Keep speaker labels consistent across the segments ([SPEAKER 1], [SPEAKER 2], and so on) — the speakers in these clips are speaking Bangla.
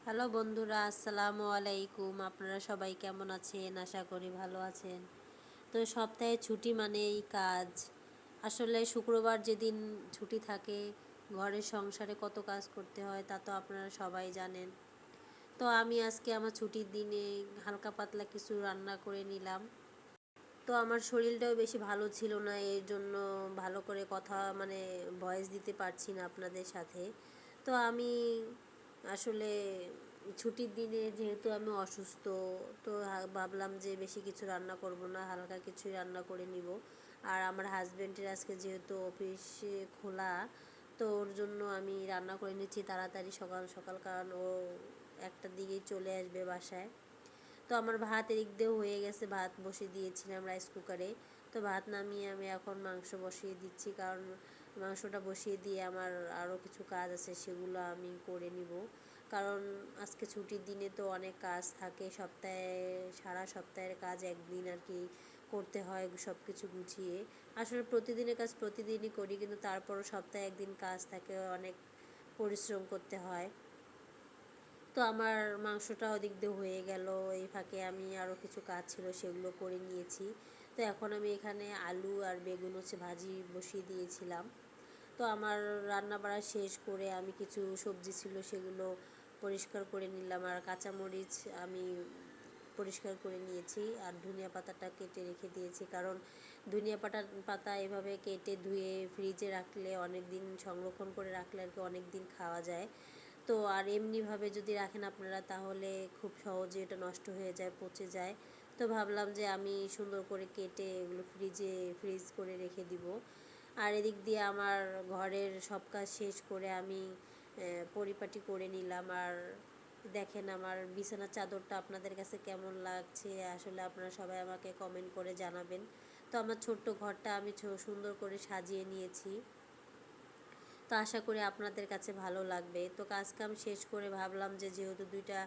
[SPEAKER 1] হ্যালো বন্ধুরা, আসসালামু আলাইকুম। আপনারা সবাই কেমন আছেন? আশা করি ভালো আছেন। তো সপ্তাহে ছুটি মানেই কাজ। আসলে শুক্রবার যেদিন ছুটি থাকে, ঘরের সংসারে কত কাজ করতে হয় তা তো আপনারা সবাই জানেন। তো আমি আজকে আমার ছুটির দিনে হালকা পাতলা কিছু রান্না করে নিলাম। তো আমার শরীরটাও বেশি ভালো ছিল না, এর জন্য ভালো করে কথা ভয়েস দিতে পারছি না আপনাদের সাথে। তো আমি আসলে ছুটির দিনে যেহেতু আমি অসুস্থ, তো ভাবলাম যে বেশি কিছু রান্না করব না, হালকা কিছুই রান্না করে নিব। আর আমার হাজব্যান্ডের আজকে যেহেতু অফিস খোলা, তো ওর জন্য আমি রান্না করে নিচ্ছি তাড়াতাড়ি সকাল সকাল, কারণ ও একটার দিকেই চলে আসবে বাসায়। তো আমার ভাত এদিক দিয়ে হয়ে গেছে, ভাত বসিয়ে দিয়েছিলাম রাইস কুকারে। তো ভাত নামিয়ে আমি এখন মাংস বসিয়ে দিচ্ছি, কারণ মাংসটা বসিয়ে দিয়ে আমার আরও কিছু কাজ আছে, সেগুলো আমি করে নিব। কারণ আজকে ছুটির দিনে তো অনেক কাজ থাকে, সপ্তাহে সারা সপ্তাহের কাজ একদিন আর কি করতে হয় সব কিছু গুছিয়ে। আসলে প্রতিদিনের কাজ প্রতিদিনই করি, কিন্তু তারপরও সপ্তাহে একদিন কাজ থাকে, অনেক পরিশ্রম করতে হয়। তো আমার মাংসটা ওদিক দিয়ে হয়ে গেল, এই ফাঁকে আমি আরও কিছু কাজ ছিল সেগুলো করে নিয়েছি। তো এখন আমি এখানে আলু আর বেগুন ভাজি বসিয়ে দিয়েছিলাম। তো আমার রান্না বাড়া শেষ করে আমি কিছু সবজি ছিল সেগুলো পরিষ্কার করে নিলাম, আর কাঁচামরিচ আমি পরিষ্কার করে নিয়েছি, আর ধনিয়া পাতাটা কেটে রেখে দিয়েছি। কারণ ধনিয়া পাতা এভাবে কেটে ধুয়ে ফ্রিজে রাখলে, অনেক দিন সংরক্ষণ করে রাখলে আর কি অনেক দিন খাওয়া যায়। তো আর এমনিভাবে যদি রাখেন আপনারা, তাহলে খুব সহজে এটা নষ্ট হয়ে যায়, পচে যায়। তো ভাবলাম যে আমি সুন্দর করে কেটে এগুলো ফ্রিজ করে রেখে দিব। আর এদিক দিয়ে আমার ঘরের সব কাজ শেষ করে আমি পরিপাটি করে নিলাম। আর দেখেন আমার বিছানার চাদরটা আপনাদের কাছে কেমন লাগছে, আসলে আপনারা সবাই আমাকে কমেন্ট করে জানাবেন। তো আমার ছোট্ট ঘরটা আমি সুন্দর করে সাজিয়ে নিয়েছি, তো আশা করি আপনাদের কাছে ভালো লাগবে। তো কাজ কাম শেষ করে ভাবলাম যে যেহেতু দুইটা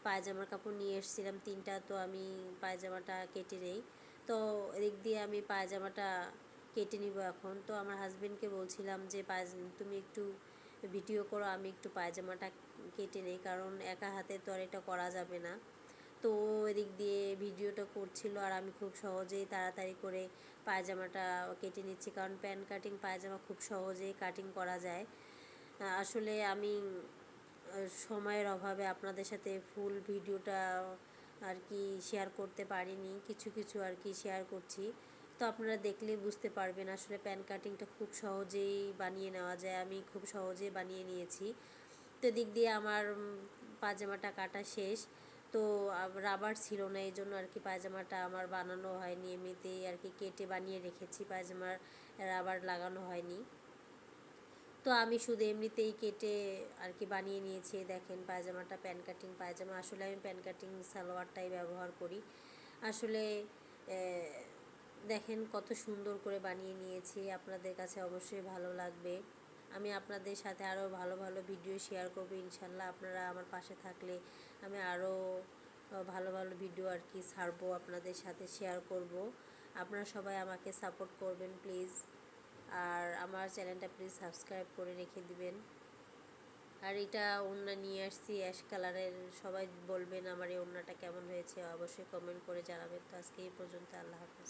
[SPEAKER 1] পায়জামার কাপড় নিয়ে এসেছিলাম, তিনটা, তো আমি পায়জামাটা কেটে নেই। তো এদিক দিয়ে আমি পায়জামাটা কেটে নিব এখন। তো আমার হাজবেন্ডকে বলছিলাম যে তুমি একটু ভিডিও করো, আমি একটু পায়জামাটা কেটে নেই, কারণ একা হাতে তো আর এটা করা যাবে না। তো এদিক দিয়ে ভিডিওটা করছিল, আর আমি খুব সহজেই তাড়াতাড়ি করে পায়জামাটা কেটে নিচ্ছি, কারণ প্যান্ট কাটিং পায়জামা খুব সহজেই কাটিং করা যায়। আসলে আমি সময়ের অভাবে আপনাদের সাথে ফুল ভিডিওটা আর কি শেয়ার করতে পারিনি, কিছু কিছু আর কি শেয়ার করছি। তো আপনারা দেখলেই বুঝতে পারবেন আসলে প্যান্ট কাটিংটা খুব সহজেই বানিয়ে নেওয়া যায়, আমি খুব সহজেই বানিয়ে নিয়েছি। তো দিক দিয়ে আমার পায়জামাটা কাটা শেষ। তো রাবার ছিল না, এই জন্য আর কি পায়জামাটা আমার বানানো হয়নি, এমনিতেই আর কি কেটে বানিয়ে রেখেছি, পায়জামার রাবার লাগানো হয়নি। তো আমি শুধু এমনিতেই কেটে আর কি বানিয়ে নিয়েছি। দেখেন পায়জামাটা প্যান্ট কাটিং পায়জামা, আসলে আমি প্যান্ট কাটিং সালোয়ারটাই ব্যবহার করি। আসলে দেখেন কত সুন্দর করে বানিয়ে নিয়েছি, আপনাদের কাছে অবশ্যই ভালো লাগবে। আমি আপনাদের সাথে আরও ভালো ভালো ভিডিও শেয়ার করব ইনশাল্লাহ। আপনারা আমার পাশে থাকলে আমি আরও ভালো ভালো ভিডিও আর কি ছাড়বো, আপনাদের সাথে শেয়ার করব। আপনারা সবাই আমাকে সাপোর্ট করবেন প্লিজ, আর আমার চ্যানেলটা প্লিজ সাবস্ক্রাইব করে রেখে দিবেন। আর এটা ওড়না নিয়ে আসছি অ্যাশ কালারের, সবাই বলবেন আমার এই ওড়নাটা কেমন হয়েছে, অবশ্যই কমেন্ট করে জানাবেন। তো আজকে এই পর্যন্ত, আল্লাহ হাফেজ।